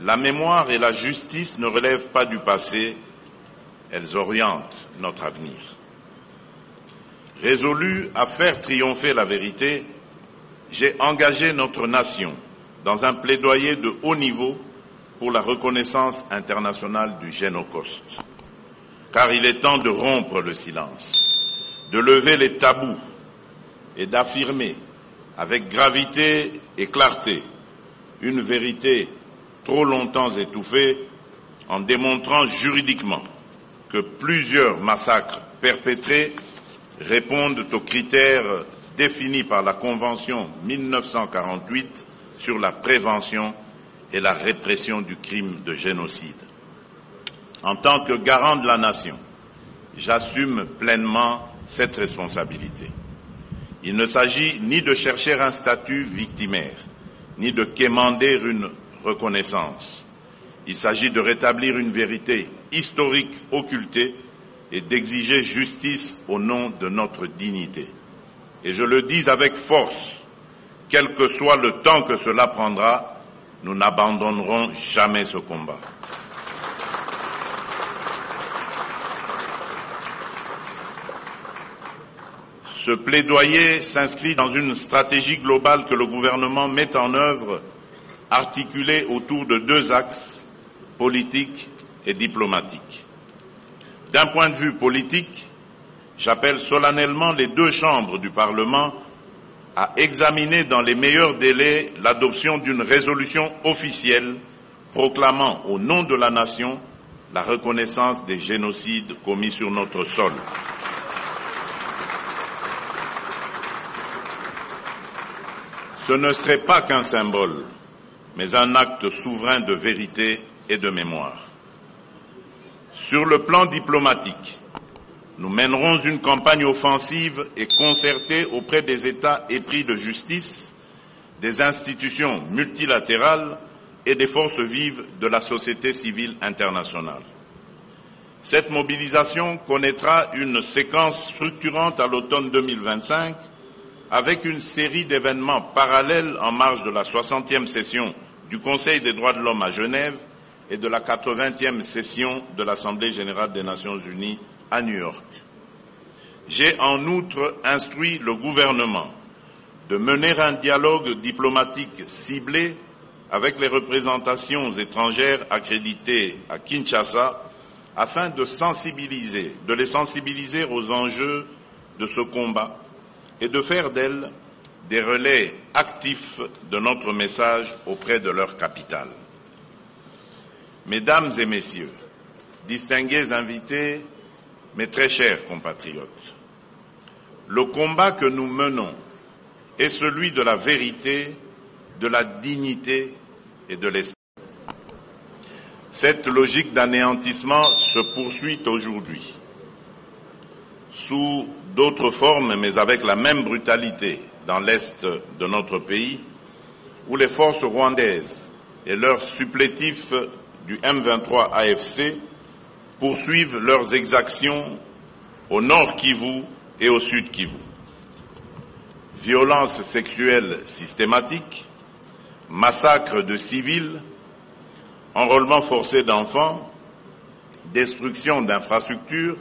la mémoire et la justice ne relèvent pas du passé, elles orientent notre avenir. Résolu à faire triompher la vérité, j'ai engagé notre nation dans un plaidoyer de haut niveau pour la reconnaissance internationale du Génocoste. Car il est temps de rompre le silence, de lever les tabous et d'affirmer avec gravité et clarté une vérité trop longtemps étouffée en démontrant juridiquement que plusieurs massacres perpétrés répondent aux critères définis par la Convention 1948 sur la prévention et la répression du crime de génocide. En tant que garant de la nation, j'assume pleinement cette responsabilité. Il ne s'agit ni de chercher un statut victimaire, ni de quémander une reconnaissance. Il s'agit de rétablir une vérité historique occultée et d'exiger justice au nom de notre dignité. Et je le dis avec force, quel que soit le temps que cela prendra, nous n'abandonnerons jamais ce combat. Ce plaidoyer s'inscrit dans une stratégie globale que le gouvernement met en œuvre, articulée autour de deux axes, politique et diplomatique. D'un point de vue politique, j'appelle solennellement les deux chambres du Parlement à examiner dans les meilleurs délais l'adoption d'une résolution officielle proclamant au nom de la nation la reconnaissance des génocides commis sur notre sol. Ce ne serait pas qu'un symbole, mais un acte souverain de vérité et de mémoire. Sur le plan diplomatique, nous mènerons une campagne offensive et concertée auprès des États épris de justice, des institutions multilatérales et des forces vives de la société civile internationale. Cette mobilisation connaîtra une séquence structurante à l'automne 2025 avec une série d'événements parallèles en marge de la 60e session du Conseil des droits de l'homme à Genève et de la 80e session de l'Assemblée générale des Nations unies à New York. J'ai en outre instruit le gouvernement de mener un dialogue diplomatique ciblé avec les représentations étrangères accréditées à Kinshasa afin de les sensibiliser aux enjeux de ce combat et de faire d'elles des relais actifs de notre message auprès de leur capitale. Mesdames et messieurs, distingués invités, mes très chers compatriotes, le combat que nous menons est celui de la vérité, de la dignité et de l'espoir. Cette logique d'anéantissement se poursuit aujourd'hui, sous d'autres formes, mais avec la même brutalité dans l'est de notre pays, où les forces rwandaises et leurs supplétifs du M23 AFC poursuivent leurs exactions au nord Kivu et au sud Kivu. Violences sexuelles systématiques, massacres de civils, enrôlement forcé d'enfants, destruction d'infrastructures,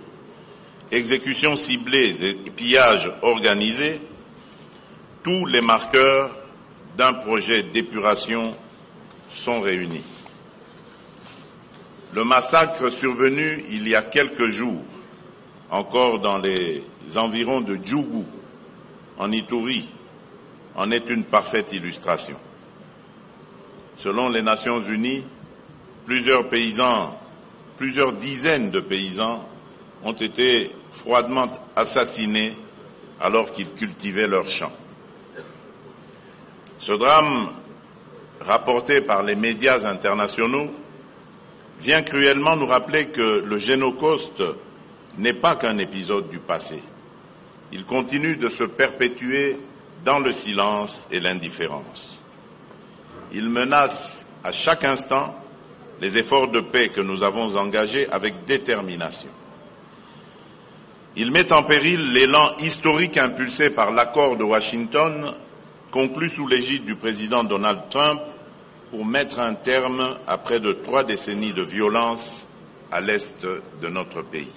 exécutions ciblées et pillages organisés, tous les marqueurs d'un projet d'épuration sont réunis. Le massacre survenu il y a quelques jours, encore dans les environs de Djougou, en Ituri, en est une parfaite illustration. Selon les Nations unies, plusieurs dizaines de paysans ont été froidement assassinés alors qu'ils cultivaient leurs champs. Ce drame, rapporté par les médias internationaux, vient cruellement nous rappeler que le Génocoste n'est pas qu'un épisode du passé. Il continue de se perpétuer dans le silence et l'indifférence. Il menace à chaque instant les efforts de paix que nous avons engagés avec détermination. Il met en péril l'élan historique impulsé par l'accord de Washington, conclu sous l'égide du président Donald Trump, pour mettre un terme à près de 3 décennies de violence à l'est de notre pays.